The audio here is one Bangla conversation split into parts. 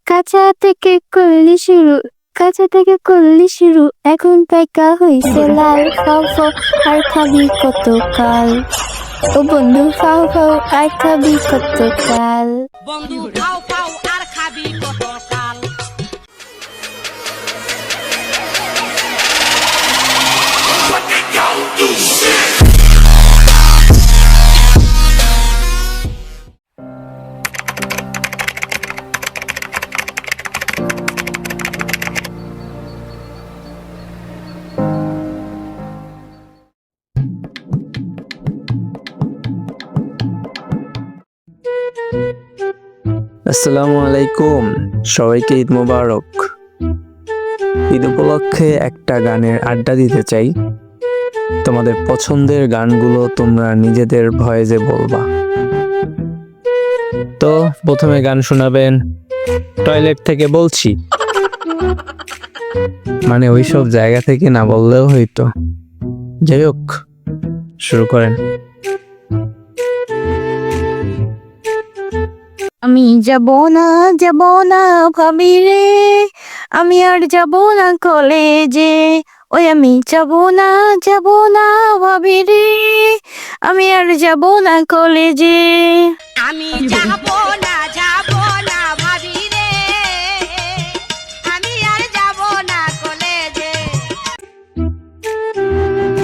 কাঁচা থেকে করলি শুরু, কাঁচা থেকে করলি শুরু, এখন পাইকা হইছে লাল। ফাও ফাও আর খাবি কত কাল, ও বন্ধু ফাও ফাও আর খাবি কত কাল। বন্ধু খাও খাও আর খাবি কত কাল। আসসালামু আলাইকুম, সবাইকে ঈদ মোবারক। ঈদ উপলক্ষে একটা গানের আড্ডা দিতে চাই। তোমাদের পছন্দের গানগুলো তোমরা নিজেদের ভয়েসে বলবা। তো প্রথমে গান শোনাবেন টয়লেট থেকে বলছি, মানে ওইসব জায়গা থেকে না বললেও হইতো। যাই হোক, শুরু করেন। আমি যাব না ভাবি রে, আমি আর যাব না কলেজে। ওই আমি যাব না ভাবি রে, আমি আর যাব না কলেজে। আমি যাব না ভাবি রে, আমি আর যাব না কলেজে।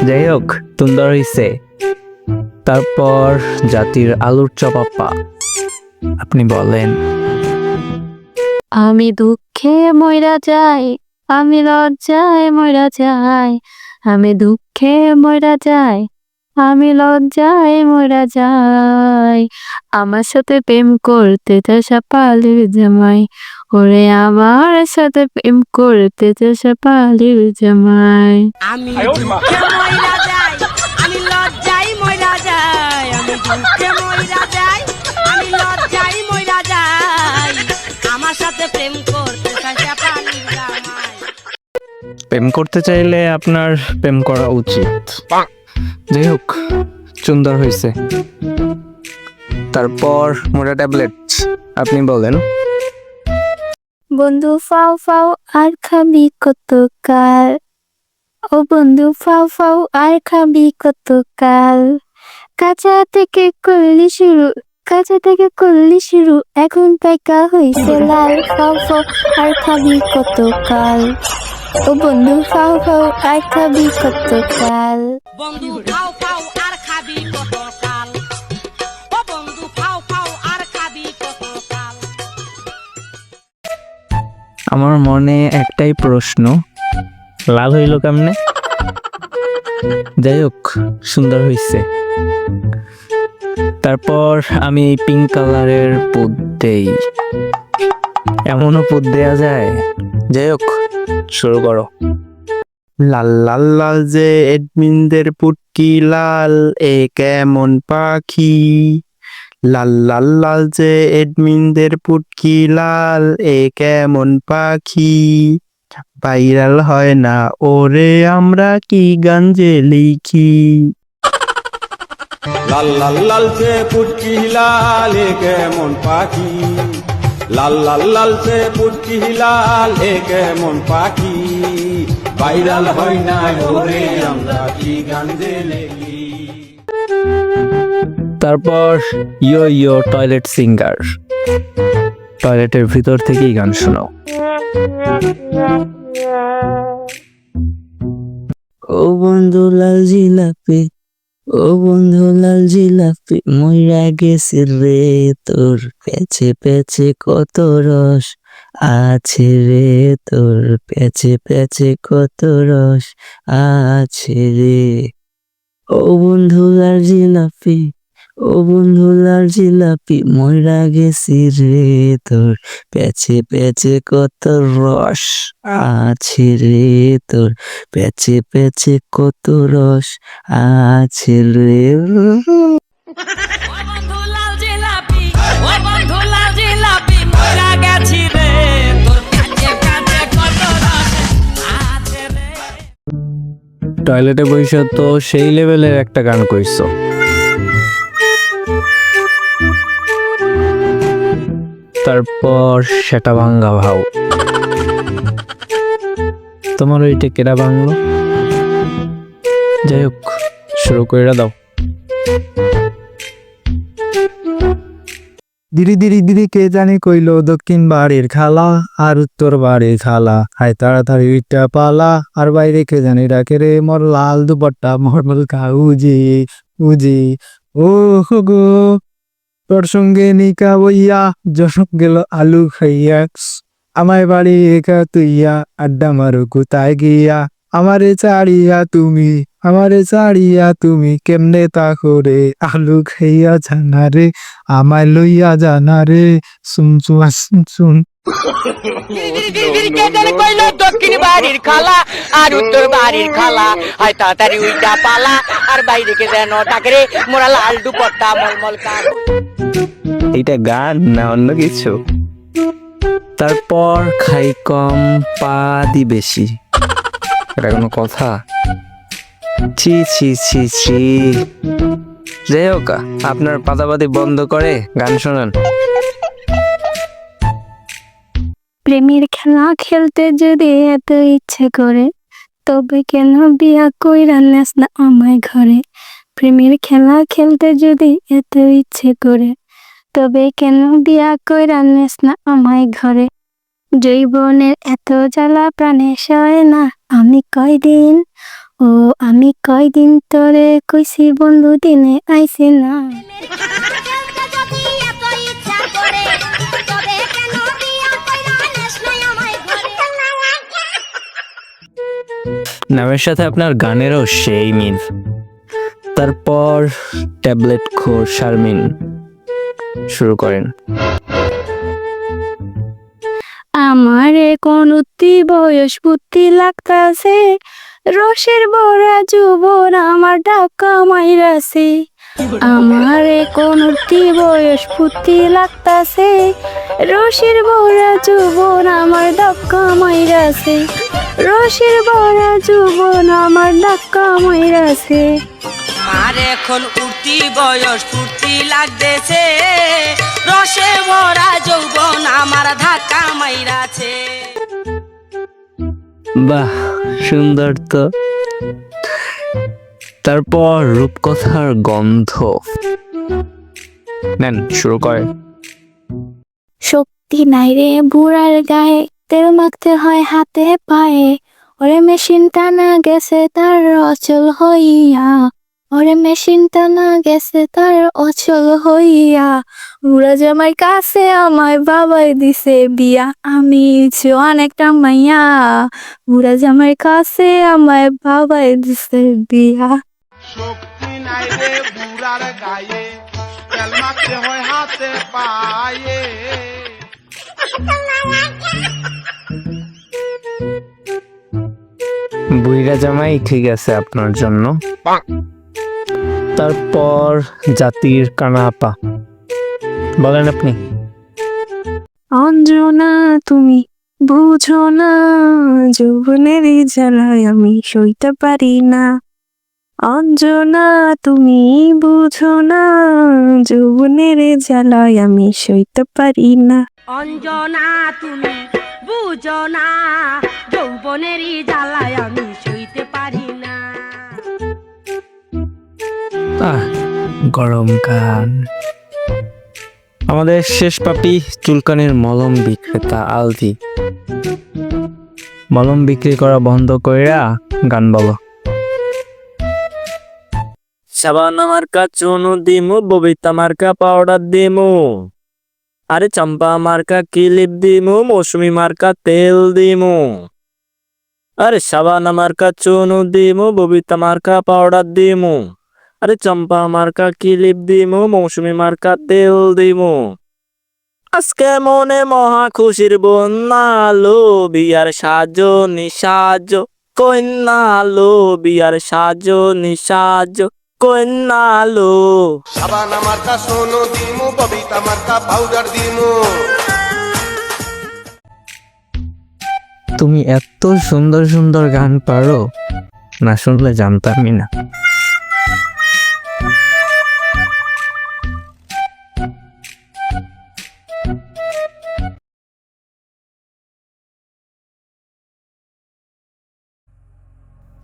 যাই হোক, সুন্দর হইছে। তারপর জাতির আলুর চপ আপা, আপনি বলেন। আমি দুঃখে মইরা যাই, আমি লজ্জায় মইরা যাই। আমি দুঃখে মইরা যাই, আমি লজ্জায় মইরা যাই। আমার সাথে প্রেম করতে চাসা পালির জামাই, ওরে আমার সাথে প্রেম করতে চাসা পালির জামাই। আমি দুঃখে মইরা যাই, আমি লজ্জায় মইরা যাই। আমি দুঃখে মইরা যাই, আমি লজ্জায় মইরা যাই। আমার সাথে প্রেম করতে চাইছে পানির জামাই। প্রেম করতে চাইলে আপনার প্রেম করা উচিত। যাই হোক, সুন্দর হয়েছে। তারপর মোটা ট্যাবলেট, আপনি বলেন। বন্ধু ফাও ফাও আর খাবি কত কাল, ও বন্ধু ফাও ফাও আর খাবি কত কাল। কাঁচা থেকে করলি শুরু, কাঁচা থেকে করলি শুরু, এখন পাইকা হইছে লাল। ফাও ফাও আর খাবি কত কাল, ও বন্ধু ফাও ফাও আর খাবি কত কাল। বন্ধু খাও খাও আর খাবি কত কাল, ও বন্ধু খাও খাও আর খাবি কত কাল। আমার মনে একটাই প্রশ্ন, লাল হইল কেমনে? যাই হোক, সুন্দর হইছে। তারপর আমি পিঙ্ক কালারের পুত দেই, এমনও পুত দেয়া যায়। যাই হোক, শুরু করো। লাল লাল লাল যে এডমিনদের পুটকি লাল, এ কেমন পাখি। লাল লাল লাল যে এডমিনদের পুটকি লাল, এ কেমন পাখি। ভাইরাল হয় না ওরে আমরা কি গান যে লিখি। লাল লাল লাল সে পুটকি লাল, এ কেমন পাখি। লাল লাল লাল সে পুটকি লাল, এ কেমন পাখি। ভাইরাল হয় না ওরে আমরা কি গান যে লিখি। তারপর ইয়ো ইয়ো টয়লেট সিঙ্গার, টয়লেটের ভিতর থেকেই গান শোনাও। ও বন্ধু লাল জিলাপি, ও বন্ধু লাল জিলাপি, মইরা গেছে রে তোর পেছে পেছে কত রস আছে রে, তোর পেছে পেছে কত রস আছে রে। ও বন্ধু লাল জিলাপি, ও বন্ধু লাল জিলাপি, মইরা গেছি রে তোর পেছে পেছে কত রস আছে রে, তোর পেছে পেছে কত রস আছে রে। ও বন্ধু লাল জিলাপি, ও বন্ধু লাল জিলাপি, মইরা গেছি রে তোর কাছে কাছে কত রস আছে রে। টয়লেটে বসে তো সেই লেভেলের একটা গান কইছো। তারপর সেটা ভাঙ্গা ভাও। তোমার ওইটা কেরা ভাঙলো? যাই হোক, শুরু করে দাও। ধীরে ধীরে ধীরে কে জানি কইল দক্ষিণ বাড়ির খালা আর উত্তর বাড়ির খালা, হাই তাড়াতাড়ি উইটা পালা, আর বাইরে কে জানি ডাকে রে মোর লাল দুপট্টা মরমল খা উজি উজি। ও গো তোর সঙ্গে নিকা বইয়া জনক গেল আলু খাইয়া, আমায় বাড়ি একা তুইয়া আড্ডা মারু কোথায় গিয়া, আমারে চাড়িয়া তুমি কেমনে তা করে আলু খাইয়া জানা রে, আমায় লইয়া জানা রে, শুন শুন। দক্ষিণ বাড়ির খালা আর উত্তর বাড়ির খালা, হয় তাড়াতাড়ি উইটা পালা, আর বাইরে কে যেন ডাকে রে মোরা লাল দুপট্টা মলমল কার। এইটা গান না অন্য কিছু? তারপর খাই কম পা দি বেশি, এটা কোনো কথা? ছি ছি ছি ছি। যাই হোক, আপনার পাতাপাতি বন্ধ করে গান শোনান। প্রেমের খেলা খেলতে যদি এত ইচ্ছে করে, তবে কেন বিয়া কইরা নেস না আমায় ঘরে? প্রেমের খেলা খেলতে যদি এত ইচ্ছে করে, তবে কেন বিয়া কইরা নেস না আমায় ঘরে? জৈবনের এত জ্বালা প্রাণে সয় না, আমি কয়দিন তোরে কইছি বন্ধু দিনে আইসি না। নামের সাথে আপনার গানেরও সেই মিল। তারপর ট্যাবলেট খোর শারমিন, শুরু করেন। আমার এখন উঠতি বয়স বুদ্ধি লাগতাছে, রসের বড়া যুবন আমার ডাকা মাইরাছে। আমার এখন উঠতি বয়স বুদ্ধি লাগতাছে, রসের বড়া যুবন আমার ডাকা মাইরাছে, রসের বড়া যুবন আমার ডাকা মাইরাছে। আর এখন উঠতি বয়স ফুর্তি লাগতেছে, রসে ভরা যৌবন আমার ধাক্কা মাইরাছে। বাহ, সুন্দর তো। তারপর রূপকথার গন্ধ, নেন শুরু করেন। শক্তি নাই রে বুড়ার গায়ে, তেল মাখতে হয় হাতে পায়ে, ওরে মেশিন টানা গেছে তার অচল হইয়া, ওরে মেশিন টানা গেছে তার অচল হইয়া। বুড়া জামাই কাছে আমায় বাবাই দিছে বিয়া, আমি অনেকটা মাইয়া। বুড়া জামাই কাছে আমায় বাবাই দিছে বিয়া। শক্তি নাই রে বুড়ার গায়ে, তেল মাখতে হয় হাতে পায়ে। বুইরা জামাই ঠিক আছে আপনার জন্য। তারপর জাতির কানা আপা, বলেন আপনি। অঞ্জনা তুমি বুঝো না, যৌবনের জ্বালায় আমি সইতে পারি না। অঞ্জনা তুমি বুঝো না, যৌবনের জ্বালায় আমি সইতে পারি না। অঞ্জনা তুমি বুঝো না, যৌবনেরই জ্বালায় আমি সইতে পারি না। গরম গান। আমাদের শেষ পাপি চুলকানির মলম বিক্রেতা আলতি, মলম বিক্রি করা বন্ধ কইরা গান বলো। সাবানা মার্কা চুনু দিমু, ববিতা মার্কা পাউডার দিমু, আরে চম্পা মার্কা ক্লিপ দিমু, মৌসুমি মার্কা তেল দিমু। আরে সাবানা মার্কা চুনু দিমু, ববিতা মার্কা পাউডার দিমু, আরে চম্পা মার্কা ক্লিপ দিমু, মৌসুমি মার্কা তেল দিমু। আজকে মনে মহা খুশির বন্যা লো, বিয়ার সাজো নিসাজো কন্যা লো, বিয়ার সাজো নিসাজো কন্যা লো। সাবানা মার্কা সোনো দিমু, ববিতা মার্কা পাউডার দিমু। তুমি এত সুন্দর সুন্দর গান পারো, না শুনলে জানতামই না।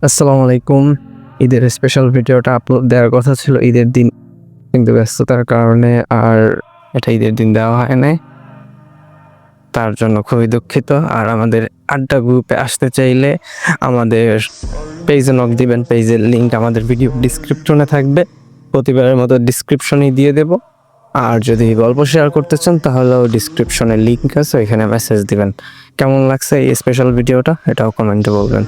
আসসালামু আলাইকুম। ঈদের স্পেশাল ভিডিওটা আপলোড দেওয়ার কথা ছিল ঈদের দিন, কিন্তু ব্যস্ততার কারণে আর এটা ঈদের দিন দেওয়া হয় নাই, তার জন্য খুবই দুঃখিত। আর আমাদের আড্ডা গ্রুপে আসতে চাইলে আমাদের পেজে নক দিবেন, পেজের লিঙ্ক আমাদের ভিডিও ডিসক্রিপশনে থাকবে, প্রতিবারের মতো ডিসক্রিপশনেই দিয়ে দেব। আর যদি গল্প শেয়ার করতে চান তাহলেও ডিসক্রিপশনে লিঙ্ক আছে, ওইখানে মেসেজ দিবেন। কেমন লাগছে এই স্পেশাল ভিডিওটা এটাও কমেন্টে বলবেন।